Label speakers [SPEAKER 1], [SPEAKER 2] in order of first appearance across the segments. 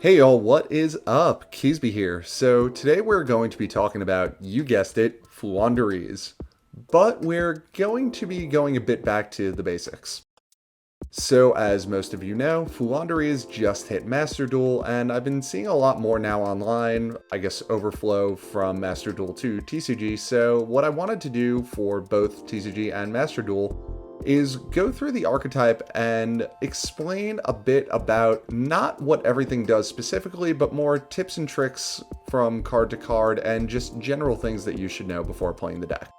[SPEAKER 1] Hey y'all, what is up? Keasbey here. So today we're going to be talking about, you guessed it, Floowandereeze. But we're going to be going a bit back to the basics. So as most of you know, Floowandereeze just hit Master Duel, and I've been seeing a lot more now online, I guess overflow from Master Duel to TCG, so what I wanted to do for both TCG and Master Duel is go through the archetype and explain a bit about not what everything does specifically, but more tips and tricks from card to card and just general things that you should know before playing the deck.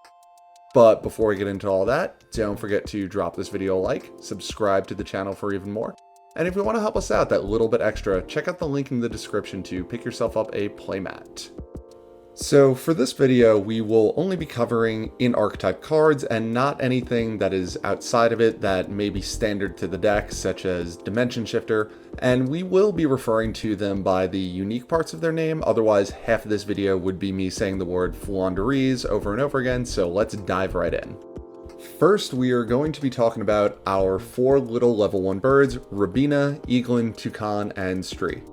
[SPEAKER 1] But before we get into all that, don't forget to drop this video a like, subscribe to the channel for even more, and if you want to help us out that little bit extra, check out the link in the description to pick yourself up a playmat. So for this video, we will only be covering in-archetype cards and not anything that is outside of it that may be standard to the deck, such as Dimension Shifter, and we will be referring to them by the unique parts of their name, otherwise half of this video would be me saying the word Floowandereeze over and over again, so let's dive right in. First, we are going to be talking about our 4 little level 1 birds, Rabina, Eaglin, Toucan, and Stree.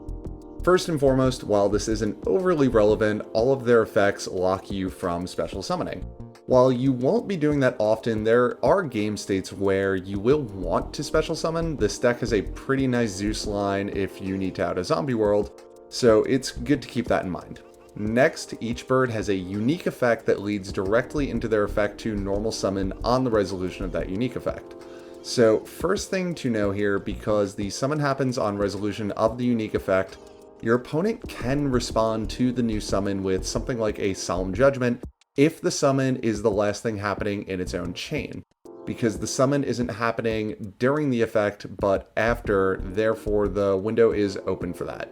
[SPEAKER 1] First and foremost, while this isn't overly relevant, all of their effects lock you from special summoning. While you won't be doing that often, there are game states where you will want to special summon. This deck has a pretty nice Zeus line if you need to out a zombie world, so it's good to keep that in mind. Next, each bird has a unique effect that leads directly into their effect to normal summon on the resolution of that unique effect. So first thing to know here, because the summon happens on resolution of the unique effect, your opponent can respond to the new summon with something like a Solemn Judgment if the summon is the last thing happening in its own chain, because the summon isn't happening during the effect but after, therefore the window is open for that.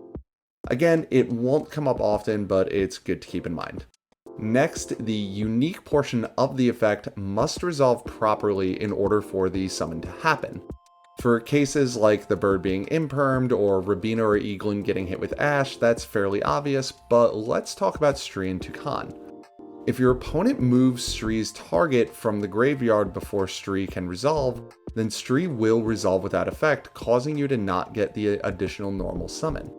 [SPEAKER 1] Again, it won't come up often, but it's good to keep in mind. Next, the unique portion of the effect must resolve properly in order for the summon to happen. For cases like the bird being impermed or Rabina or Eaglin getting hit with Ash, that's fairly obvious, but let's talk about Stree and Toucan. If your opponent moves Stree's target from the graveyard before Stree can resolve, then Stree will resolve without effect, causing you to not get the additional normal summon.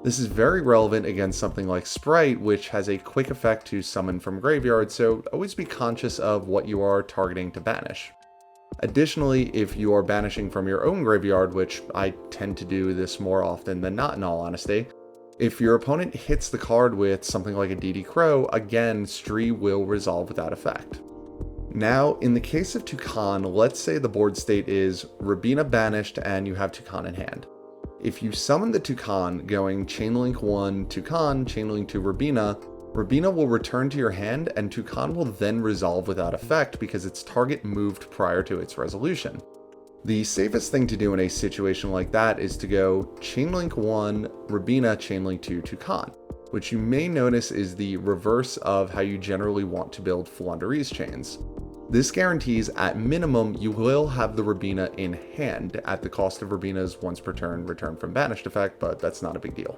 [SPEAKER 1] This is very relevant against something like Sprite, which has a quick effect to summon from graveyard, so always be conscious of what you are targeting to banish. Additionally, if you are banishing from your own graveyard, which I tend to do this more often than not in all honesty, if your opponent hits the card with something like a DD Crow, again, Stree will resolve without effect. Now, in the case of Toucan, let's say the board state is Rabina banished and you have Toucan in hand. If you summon the Toucan going Chainlink 1 Toucan, Chainlink 2 Rabina, Rabina will return to your hand and Toucan will then resolve without effect because its target moved prior to its resolution. The safest thing to do in a situation like that is to go Chainlink 1, Rabina, Chainlink 2, Toucan, which you may notice is the reverse of how you generally want to build Floowandereeze chains. This guarantees at minimum you will have the Rabina in hand at the cost of Rabina's once per turn return from banished effect, but that's not a big deal.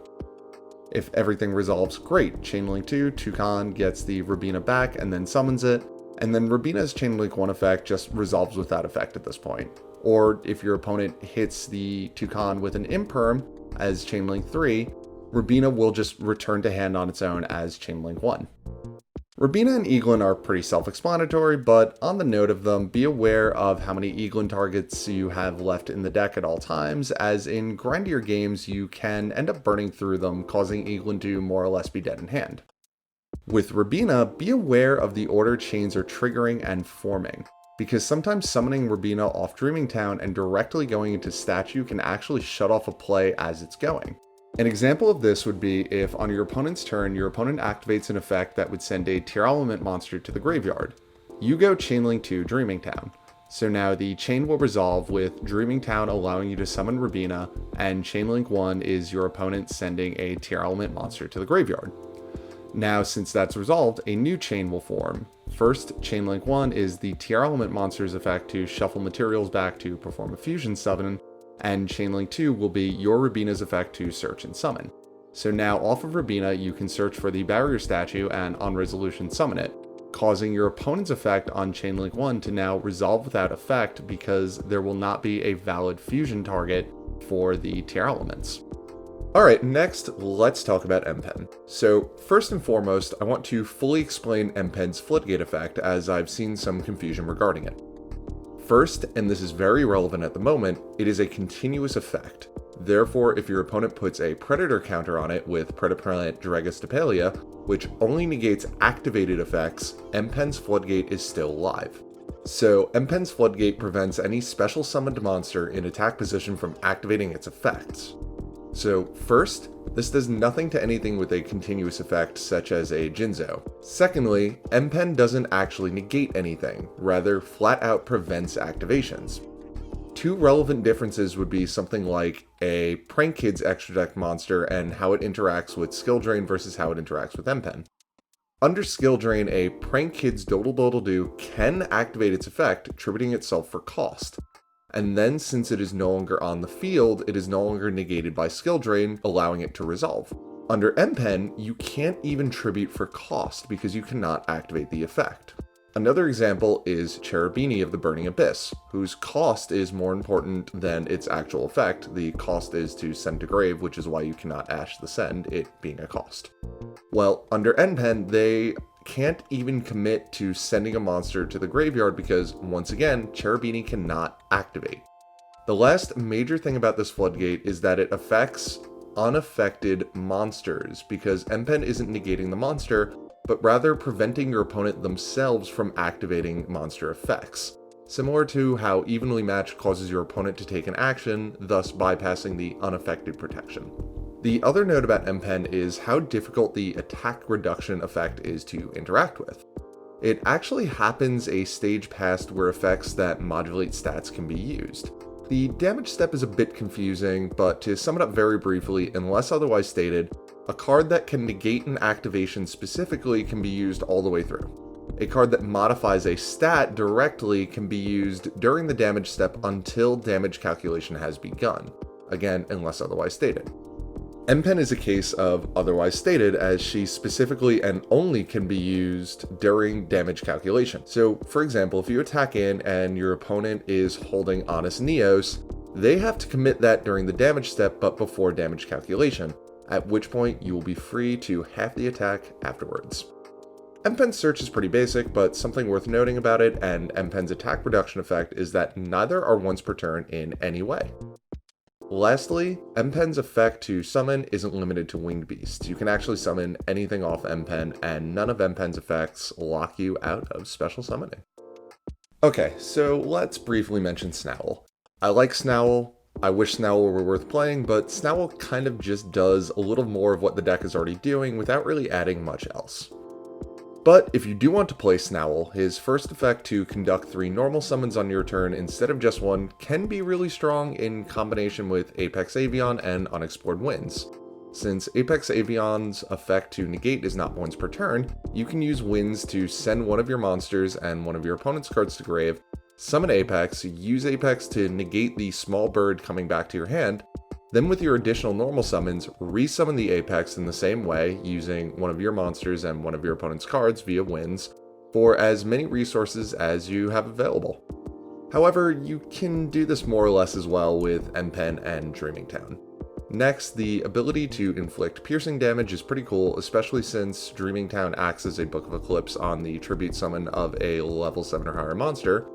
[SPEAKER 1] If everything resolves, great. Chainlink 2, Toucan gets the Rabina back and then summons it, and then Rabina's Chainlink 1 effect just resolves without effect at this point. Or if your opponent hits the Toucan with an Imperm as Chainlink 3, Rabina will just return to hand on its own as Chainlink 1. Rabina and Eaglin are pretty self-explanatory, but on the note of them, be aware of how many Eaglin targets you have left in the deck at all times, as in grindier games you can end up burning through them, causing Eaglin to more or less be dead in hand. With Rabina, be aware of the order chains are triggering and forming, because sometimes summoning Rabina off Dreaming Town and directly going into statue can actually shut off a play as it's going. An example of this would be if on your opponent's turn, your opponent activates an effect that would send a Tier Element monster to the graveyard. You go Chainlink 2 Dreaming Town. So now the chain will resolve with Dreaming Town allowing you to summon Rabina, and Chainlink 1 is your opponent sending a Tier Element monster to the graveyard. Now, since that's resolved, a new chain will form. First, Chainlink 1 is the Tier Element monster's effect to shuffle materials back to perform a fusion summon, and Chainlink 2 will be your Rabina's effect to search and summon. So now off of Rabina, you can search for the barrier statue and on resolution summon it, causing your opponent's effect on Chainlink 1 to now resolve without effect because there will not be a valid fusion target for the tier elements. Alright, next let's talk about MPen. So first and foremost, I want to fully explain MPen's Floodgate effect as I've seen some confusion regarding it. First, and this is very relevant at the moment, it is a continuous effect. Therefore, if your opponent puts a Predator counter on it with Predaplant Dragostapelia, which only negates activated effects, MPen's Floodgate is still live. So, MPen's Floodgate prevents any special summoned monster in attack position from activating its effects. So first, this does nothing to anything with a continuous effect such as a Jinzo. Secondly, MPen doesn't actually negate anything, rather flat out prevents activations. Two relevant differences would be something like a Prank Kids extra deck monster and how it interacts with Skill Drain versus how it interacts with MPen. Under Skill Drain, a Prank Kids Dodle Dodle Doo can activate its effect, attributing itself for cost. And then, since it is no longer on the field, it is no longer negated by Skill Drain, allowing it to resolve. Under MPen, you can't even tribute for cost because you cannot activate the effect. Another example is Cherubini of the Burning Abyss, whose cost is more important than its actual effect. The cost is to send to grave, which is why you cannot Ash the Send, it being a cost. Well, under MPen, they can't even commit to sending a monster to the graveyard because, once again, Cherubini cannot activate. The last major thing about this Floodgate is that it affects unaffected monsters because MPen isn't negating the monster, but rather preventing your opponent themselves from activating monster effects. Similar to how Evenly Matched causes your opponent to take an action, thus bypassing the unaffected protection. The other note about MPen is how difficult the attack reduction effect is to interact with. It actually happens a stage past where effects that modulate stats can be used. The damage step is a bit confusing, but to sum it up very briefly, unless otherwise stated, a card that can negate an activation specifically can be used all the way through. A card that modifies a stat directly can be used during the damage step until damage calculation has begun. Again, unless otherwise stated. MPen is a case of otherwise stated, as she specifically and only can be used during damage calculation. So, for example, if you attack in and your opponent is holding Honest Neos, they have to commit that during the damage step but before damage calculation, at which point you will be free to half the attack afterwards. MPen's search is pretty basic, but something worth noting about it and MPen's attack reduction effect is that neither are once per turn in any way. Lastly, MPen's effect to summon isn't limited to winged beasts. You can actually summon anything off MPen, and none of MPen's effects lock you out of special summoning. Okay, so let's briefly mention Snarl. I like Snarl. I wish Snarl were worth playing, but Snarl kind of just does a little more of what the deck is already doing without really adding much else. But if you do want to play Snarl, his first effect to conduct 3 normal summons on your turn instead of just 1 can be really strong in combination with Apex Avian and Unexplored Winds. Since Apex Avian's effect to negate is not once per turn, you can use Winds to send one of your monsters and one of your opponent's cards to grave, summon Apex, use Apex to negate the small bird coming back to your hand, then with your additional normal summons, resummon the Apex in the same way, using one of your monsters and one of your opponent's cards via Winds, for as many resources as you have available. However, you can do this more or less as well with MPen and Dreaming Town. Next, the ability to inflict piercing damage is pretty cool, especially since Dreaming Town acts as a Book of Eclipse on the tribute summon of a level 7 or higher monster.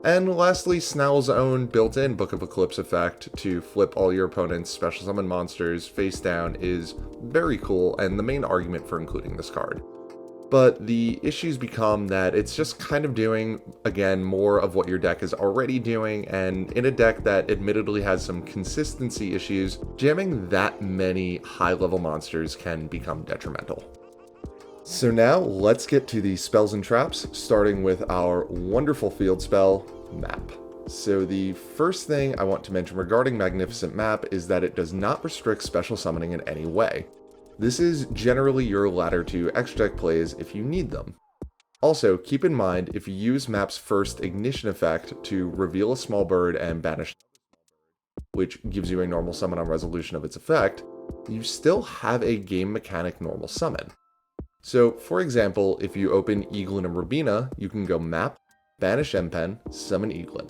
[SPEAKER 1] And lastly, Snarl's own built-in Book of Eclipse effect to flip all your opponent's special summon monsters face down is very cool and the main argument for including this card. But the issues become that it's just kind of doing, again, more of what your deck is already doing, and in a deck that admittedly has some consistency issues, jamming that many high-level monsters can become detrimental. So now, let's get to the spells and traps, starting with our wonderful field spell, Map. So the first thing I want to mention regarding Magnificent Map is that it does not restrict special summoning in any way. This is generally your ladder to extra deck plays if you need them. Also, keep in mind, if you use Map's first Ignition effect to reveal a small bird and banish, which gives you a normal summon on resolution of its effect, you still have a game mechanic normal summon. So, for example, if you open Eaglin and Rubina, you can go Map, banish MPen, summon Eaglin.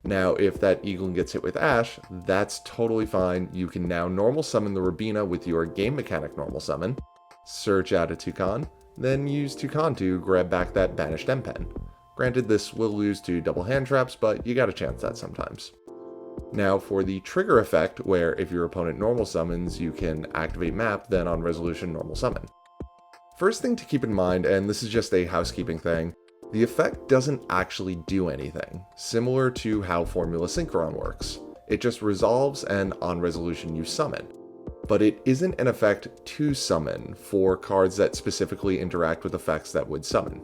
[SPEAKER 1] Now, if that Eagle gets hit with Ash, that's totally fine. You can now normal summon the Rabina with your game mechanic normal summon, search out a Toucan, then use Toucan to grab back that banished M-Pen. Granted, this will lose to double hand traps, but you gotta chance that sometimes. Now, for the trigger effect, where if your opponent normal summons, you can activate map, then on resolution normal summon. First thing to keep in mind, and this is just a housekeeping thing, the effect doesn't actually do anything, similar to how Formula Synchron works. It just resolves and on resolution you summon. But it isn't an effect to summon for cards that specifically interact with effects that would summon.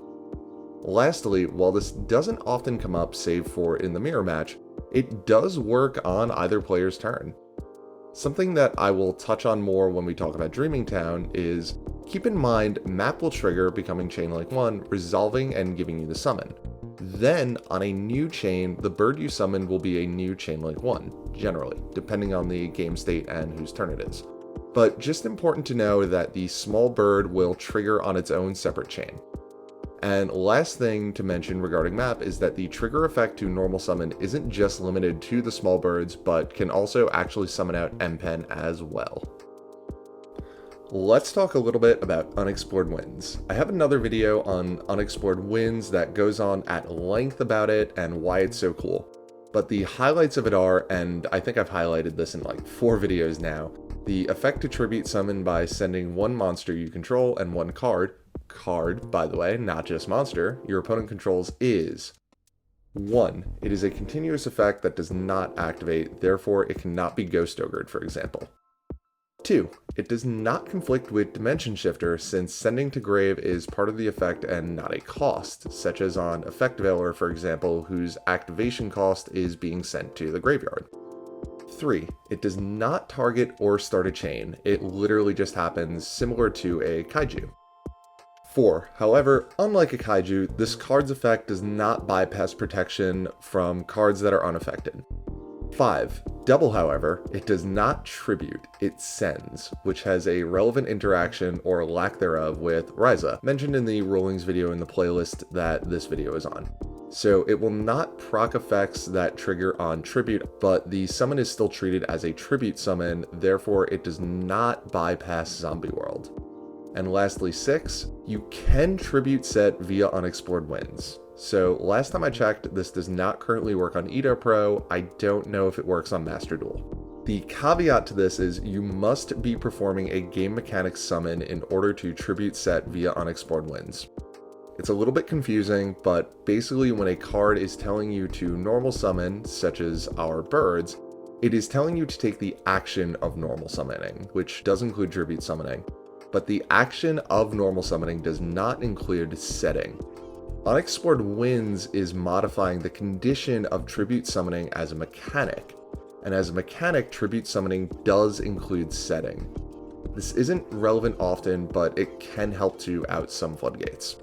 [SPEAKER 1] Lastly, while this doesn't often come up save for in the mirror match, it does work on either player's turn. Something that I will touch on more when we talk about Dreaming Town is, keep in mind map will trigger becoming Chain Link 1, resolving and giving you the summon. Then, on a new chain, the bird you summon will be a new Chain Link 1, generally, depending on the game state and whose turn it is. But just important to know that the small bird will trigger on its own separate chain. And last thing to mention regarding map is that the trigger effect to normal summon isn't just limited to the small birds, but can also actually summon out M-Pen as well. Let's talk a little bit about Unexplored Winds. I have another video on Unexplored Winds that goes on at length about it and why it's so cool. But the highlights of it are, and I think I've highlighted this in like 4 videos now, the effect to tribute summon by sending one monster you control and one card, by the way, not just monster, your opponent controls is 1. It is a continuous effect that does not activate, therefore it cannot be Ghost Ogred, for example. 2. It does not conflict with Dimension Shifter since sending to grave is part of the effect and not a cost, such as on Effect Veiler, for example, whose activation cost is being sent to the graveyard. 3. It does not target or start a chain, it literally just happens, similar to a Kaiju. 4. However, unlike a Kaiju, this card's effect does not bypass protection from cards that are unaffected. 5. Double, however, it does not tribute, it sends, which has a relevant interaction or lack thereof with Ryza, mentioned in the rulings video in the playlist that this video is on. So it will not proc effects that trigger on tribute, but the summon is still treated as a tribute summon, therefore it does not bypass Zombie World. And lastly, 6, you can tribute set via Unexplored Winds. So last time I checked, this does not currently work on Edo Pro. I don't know if it works on Master Duel. The caveat to this is you must be performing a game mechanics summon in order to tribute set via Unexplored Winds. It's a little bit confusing, but basically when a card is telling you to normal summon, such as our birds, it is telling you to take the action of normal summoning, which does include tribute summoning. But the action of normal summoning does not include setting. Unexplored Winds is modifying the condition of tribute summoning as a mechanic, and as a mechanic, tribute summoning does include setting. This isn't relevant often, but it can help to out some floodgates.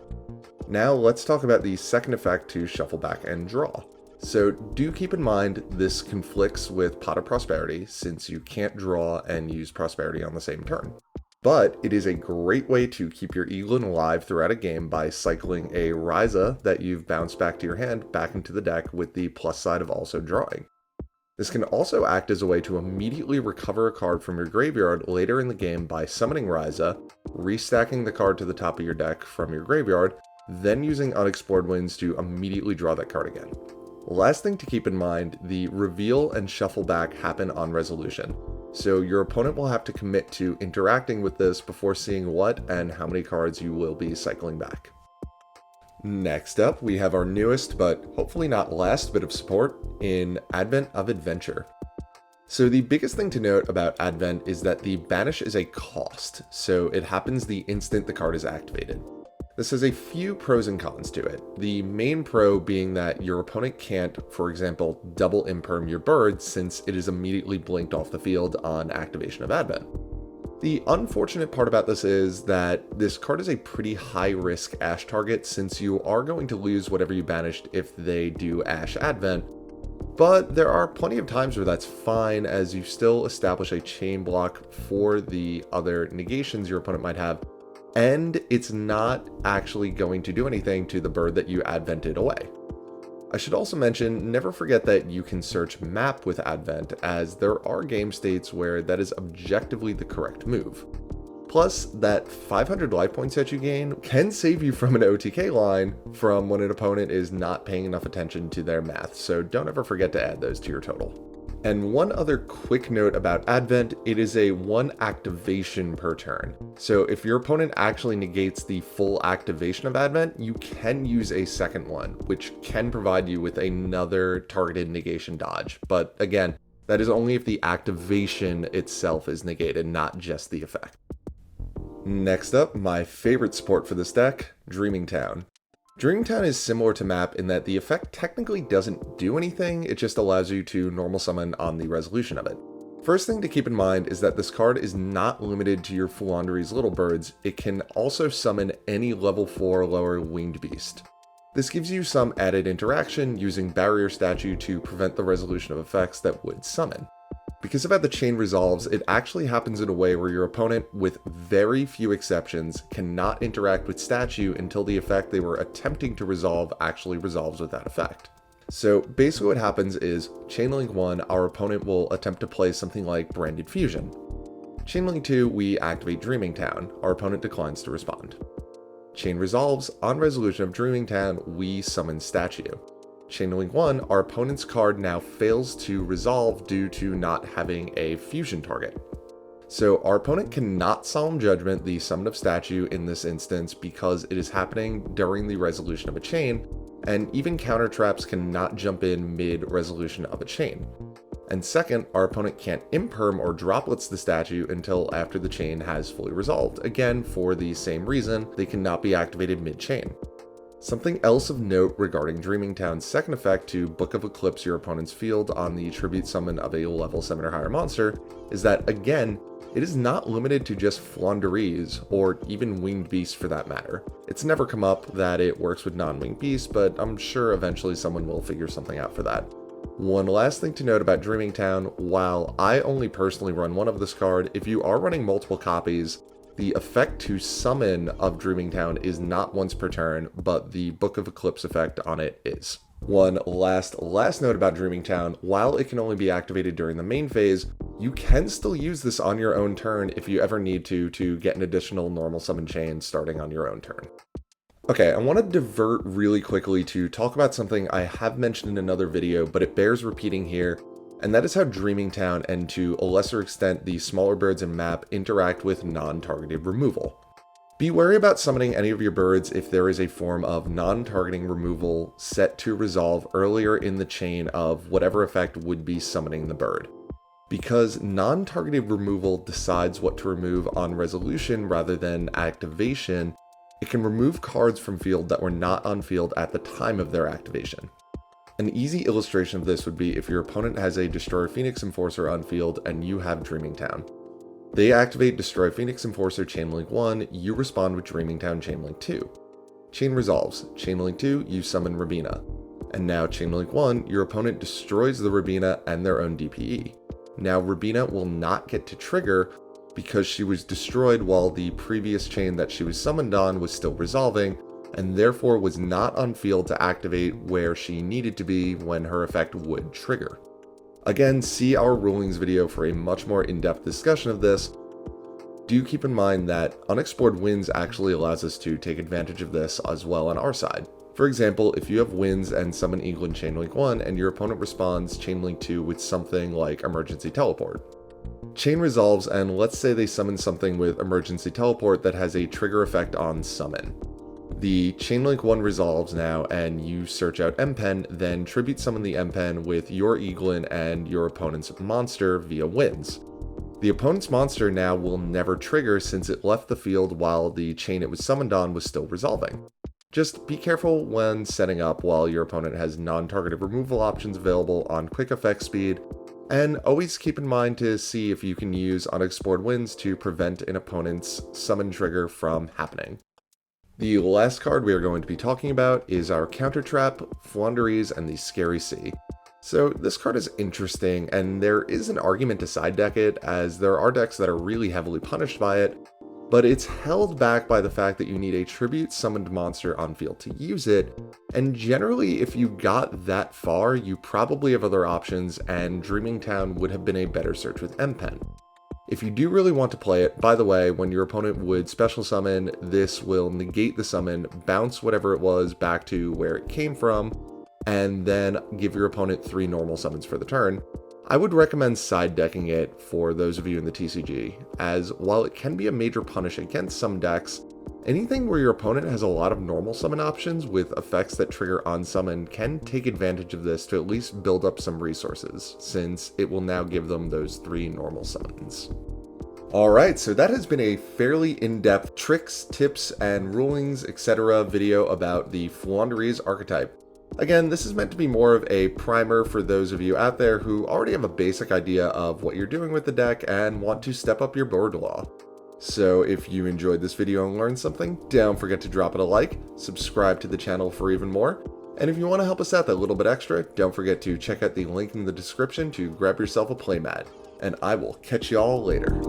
[SPEAKER 1] Now let's talk about the second effect to shuffle back and draw. So do keep in mind this conflicts with Pot of Prosperity, since you can't draw and use Prosperity on the same turn. But it is a great way to keep your Eaglin alive throughout a game by cycling a Ryza that you've bounced back to your hand back into the deck with the plus side of also drawing. This can also act as a way to immediately recover a card from your graveyard later in the game by summoning Ryza, restacking the card to the top of your deck from your graveyard, then using Unexplored Winds to immediately draw that card again. Last thing to keep in mind, the reveal and shuffle back happen on resolution. So your opponent will have to commit to interacting with this before seeing what and how many cards you will be cycling back. Next up, we have our newest, but hopefully not last bit of support in Advent of Adventure. So the biggest thing to note about Advent is that the banish is a cost, so it happens the instant the card is activated. This has a few pros and cons to it. The main pro being that your opponent can't, for example, double imperm your bird since it is immediately blinked off the field on activation of Advent. The unfortunate part about this is that this card is a pretty high risk Ash target since you are going to lose whatever you banished if they do Ash Advent, but there are plenty of times where that's fine as you still establish a chain block for the other negations your opponent might have, and it's not actually going to do anything to the bird that you advented away. I should also mention, never forget that you can search map with Advent, as there are game states where that is objectively the correct move. Plus, that 500 life points that you gain can save you from an OTK line from when an opponent is not paying enough attention to their math, so don't ever forget to add those to your total. And one other quick note about Advent, it is a 1 activation per turn. So if your opponent actually negates the full activation of Advent, you can use a second one, which can provide you with another targeted negation dodge. But again, that is only if the activation itself is negated, not just the effect. Next up, my favorite support for this deck, Dreaming Town. Dreaming Town is similar to Map in that the effect technically doesn't do anything, it just allows you to normal summon on the resolution of it. First thing to keep in mind is that this card is not limited to your Floowandereeze Little Birds, it can also summon any level 4 or lower winged beast. This gives you some added interaction using Barrier Statue to prevent the resolution of effects that would summon. Because of how the chain resolves, it actually happens in a way where your opponent, with very few exceptions, cannot interact with statue until the effect they were attempting to resolve actually resolves with that effect. So basically what happens is, Chainlink 1, our opponent will attempt to play something like Branded Fusion. Chainlink 2, we activate Dreaming Town, our opponent declines to respond. Chain resolves, on resolution of Dreaming Town, we summon statue. Chainlink 1, our opponent's card now fails to resolve due to not having a fusion target. So our opponent cannot Solemn Judgment the summon of statue in this instance because it is happening during the resolution of a chain, and even counter traps cannot jump in mid-resolution of a chain. And second, our opponent can't imperm or droplets the statue until after the chain has fully resolved, again for the same reason, they cannot be activated mid-chain. Something else of note regarding Dreaming Town's second effect to Book of Eclipse your opponent's field on the tribute summon of a level 7 or higher monster is that, again, it is not limited to just Floowandereeze, or even Winged Beasts for that matter. It's never come up that it works with non-winged beasts, but I'm sure eventually someone will figure something out for that. One last thing to note about Dreaming Town, while I only personally run one of this card, if you are running multiple copies, the effect to summon of Dreaming Town is not once per turn, but the Book of Eclipse effect on it is. One last note about Dreaming Town, while it can only be activated during the main phase, you can still use this on your own turn if you ever need to get an additional normal summon chain starting on your own turn. Okay, I want to divert really quickly to talk about something I have mentioned in another video, but it bears repeating here, and that is how Dreaming Town, and to a lesser extent the smaller birds in map, interact with non-targeted removal. Be wary about summoning any of your birds if there is a form of non-targeting removal set to resolve earlier in the chain of whatever effect would be summoning the bird. Because non-targeted removal decides what to remove on resolution rather than activation, it can remove cards from field that were not on field at the time of their activation. An easy illustration of this would be if your opponent has a Destroy Phoenix Enforcer on field and you have Dreaming Town. They activate Destroy Phoenix Enforcer Chainlink 1, you respond with Dreaming Town Chainlink 2. Chain resolves, Chainlink 2, you summon Rabina. And now Chainlink 1, your opponent destroys the Rabina and their own DPE. Now Rabina will not get to trigger because she was destroyed while the previous chain that she was summoned on was still resolving, and therefore was not on field to activate where she needed to be when her effect would trigger. Again, see our rulings video for a much more in-depth discussion of this. Do keep in mind that Unexplored Winds actually allows us to take advantage of this as well on our side. For example, if you have Winds and summon England Chainlink 1 and your opponent responds Chainlink 2 with something like Emergency Teleport. Chain resolves and let's say they summon something with Emergency Teleport that has a trigger effect on summon. The Chainlink 1 resolves now and you search out M-Pen, then tribute summon the M-Pen with your Eaglin and your opponent's monster via Winds. The opponent's monster now will never trigger since it left the field while the chain it was summoned on was still resolving. Just be careful when setting up while your opponent has non-targeted removal options available on quick effect speed, and always keep in mind to see if you can use Unexplored Winds to prevent an opponent's summon trigger from happening. The last card we are going to be talking about is our Counter Trap, Floowandereeze, and the Scary Sea. So this card is interesting, and there is an argument to side deck it, as there are decks that are really heavily punished by it, but it's held back by the fact that you need a tribute summoned monster on field to use it, and generally if you got that far, you probably have other options, and Dreaming Town would have been a better search with M-Pen. If you do really want to play it, by the way, when your opponent would special summon, this will negate the summon, bounce whatever it was back to where it came from, and then give your opponent 3 normal summons for the turn. I would recommend side decking it for those of you in the TCG, as while it can be a major punish against some decks, anything where your opponent has a lot of normal summon options with effects that trigger on summon can take advantage of this to at least build up some resources, since it will now give them those 3 normal summons. Alright, so that has been a fairly in-depth tricks, tips, and rulings, etc. video about the Floowandereeze archetype. Again, this is meant to be more of a primer for those of you out there who already have a basic idea of what you're doing with the deck and want to step up your board law. So if you enjoyed this video and learned something, don't forget to drop it a like, subscribe to the channel for even more, and if you want to help us out that little bit extra, don't forget to check out the link in the description to grab yourself a playmat. And I will catch y'all later.